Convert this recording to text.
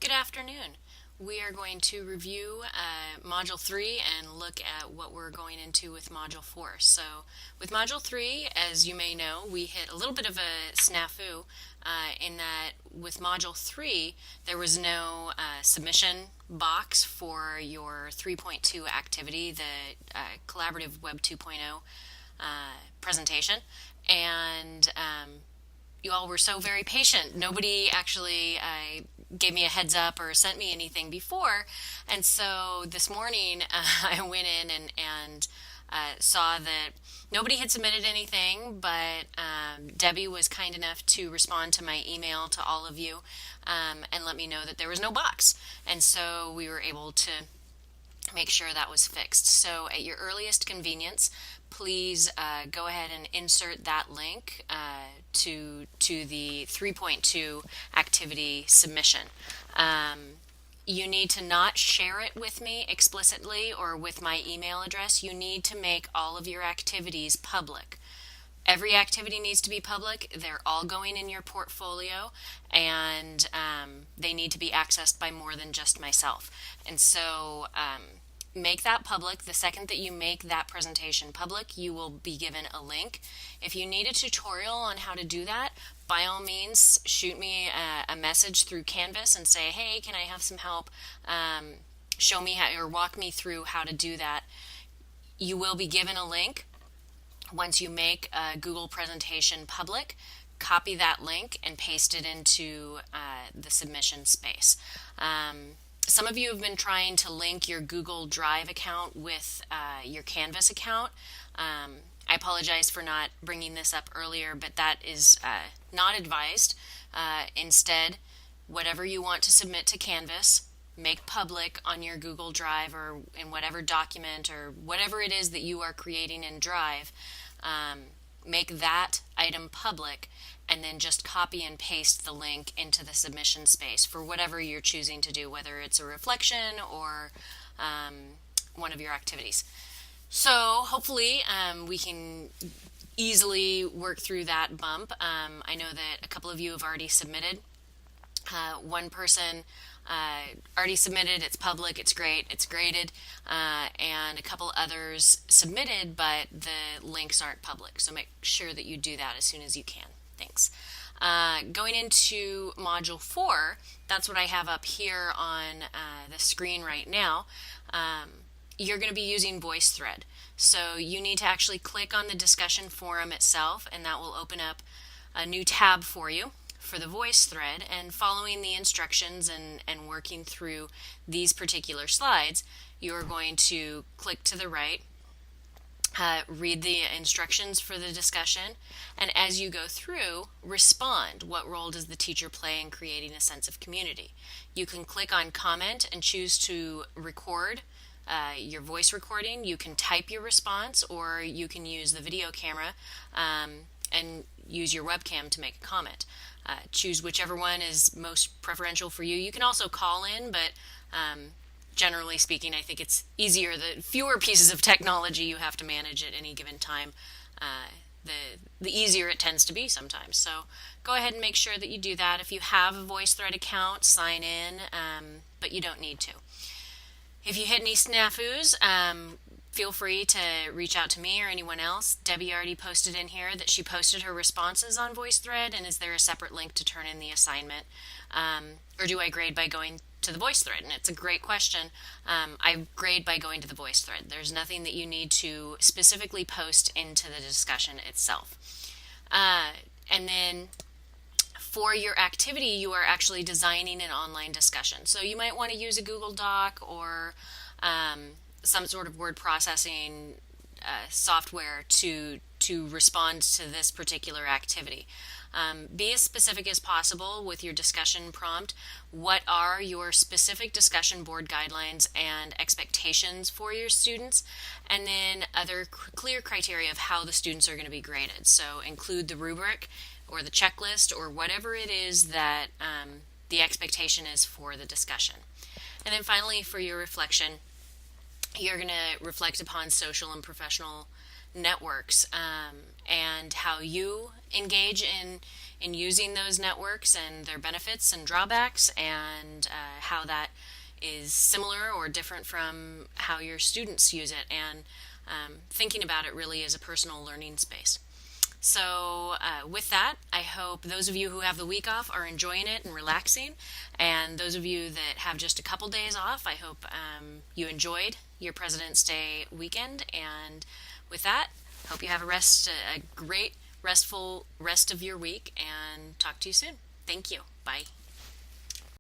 Good afternoon. We are going to review Module 3 and look at what we're going into with Module 4. So with Module 3, as you may know, we hit a little bit of a snafu in that with Module 3, there was no submission box for your 3.2 activity, the Collaborative Web 2.0 presentation. And you all were so very patient. Nobody actually gave me a heads up or sent me anything before. And so this morning I went in and saw that nobody had submitted anything, but Debbie was kind enough to respond to my email to all of you and let me know that there was no box. And so we were able to make sure that was fixed. So at your earliest convenience, please go ahead and insert that link to the 3.2 activity submission. You need to not share it with me explicitly or with my email address. You need to make all of your activities public. Every activity needs to be public. They're all going in your portfolio, and they need to be accessed by more than just myself. And so make that public. The second that you make that presentation public, you will be given a link. If you need a tutorial on how to do that, by all means, shoot me a message through Canvas and say, hey, can I have some help? Show me how, or walk me through how to do that. You will be given a link. Once you make a Google presentation public, copy that link and paste it into the submission space. Some of you have been trying to link your Google Drive account with your Canvas account. I apologize for not bringing this up earlier, but that is not advised. Instead, whatever you want to submit to Canvas, make public on your Google Drive or in whatever document or whatever it is that you are creating in Drive. Make that item public and then just copy and paste the link into the submission space for whatever you're choosing to do, whether it's a reflection or one of your activities. So hopefully we can easily work through that bump. I know that a couple of you have already submitted. One person already submitted, it's public, it's great, it's graded, and a couple others submitted, but the links aren't public. So make sure that you do that as soon as you can. Thanks. Going into Module 4, that's what I have up here on the screen right now. You're going to be using VoiceThread. So you need to actually click on the discussion forum itself, and that will open up a new tab for you for the VoiceThread. And following the instructions and working through these particular slides, you're going to click to the right, read the instructions for the discussion, and as you go through, respond. What role does the teacher play in creating a sense of community? You can click on comment and choose to record your voice recording. You can type your response, or you can use the video camera and use your webcam to make a comment. Choose whichever one is most preferential for you. You can also call in, but generally speaking, I think it's easier. The fewer pieces of technology you have to manage at any given time, the easier it tends to be sometimes. So go ahead and make sure that you do that. If you have a VoiceThread account, sign in, but you don't need to. If you hit any snafus, feel free to reach out to me or anyone else. Debbie already posted in here that she posted her responses on VoiceThread, and is there a separate link to turn in the assignment? Or do I grade by going to the VoiceThread? And it's a great question. I grade by going to the VoiceThread. There's nothing that you need to specifically post into the discussion itself. And then for your activity, you are actually designing an online discussion. So you might want to use a Google Doc or some sort of word processing software to respond to this particular activity. Be as specific as possible with your discussion prompt. What are your specific discussion board guidelines and expectations for your students? And then other clear criteria of how the students are going to be graded. So include the rubric or the checklist or whatever it is that the expectation is for the discussion. And then finally, for your reflection, you're going to reflect upon social and professional networks, and how you engage in using those networks and their benefits and drawbacks, and how that is similar or different from how your students use it, and thinking about it really as a personal learning space. So, with that, I hope those of you who have the week off are enjoying it and relaxing. And those of you that have just a couple days off, I hope you enjoyed your President's Day weekend. And with that, hope you have a great, restful rest of your week, and talk to you soon. Thank you. Bye.